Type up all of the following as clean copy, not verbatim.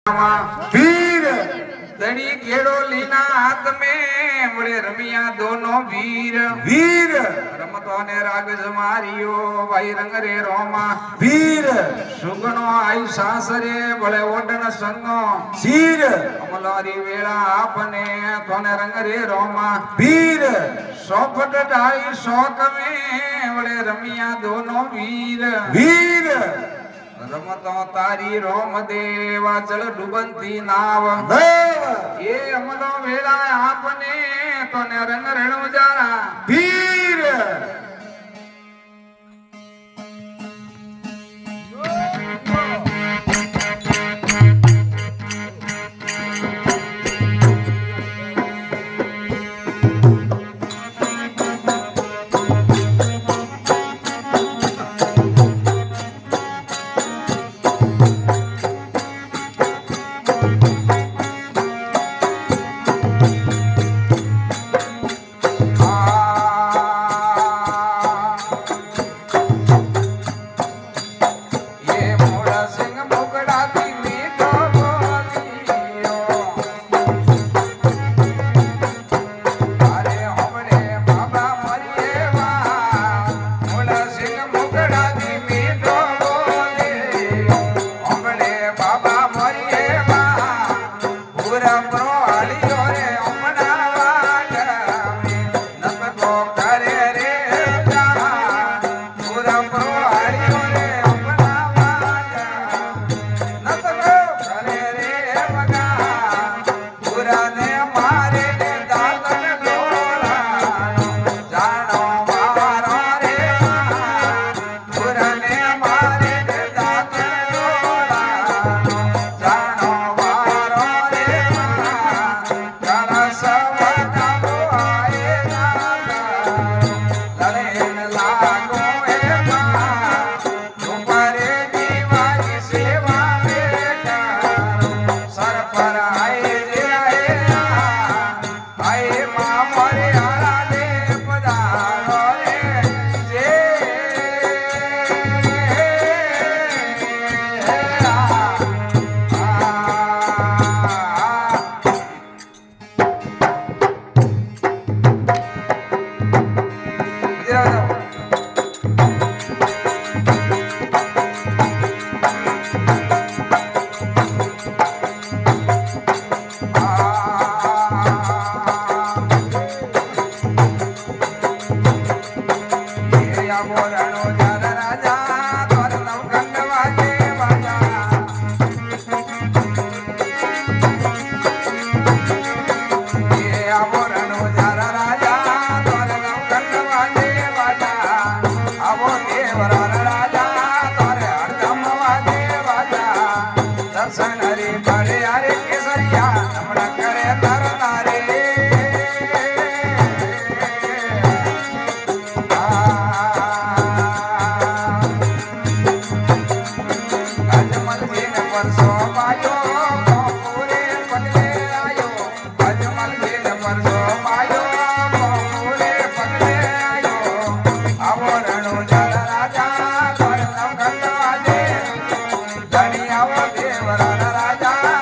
वीर दड़ी केड़ो लीना हाथ में बड़े रमिया दोनों वीर वीर रमतो ने राग जमारियो भाई रंग रे रोमा वीर सुगनो आई सासरे बड़े ओडन संगो शीर अमलारी वेला आपने तोने रंग रे रोमा वीर सोफट ढाई शौक में बड़े रमिया दोनों वीर वीर रमतो तारी रोम देवा चल डूबंती नाव देव ये अमलो वेला आपने तो ने रंग रण जाना वीर રાજા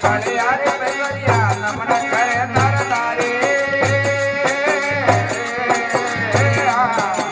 ભળ્યા રે ભૈયા નમન કરે તારે તારે આ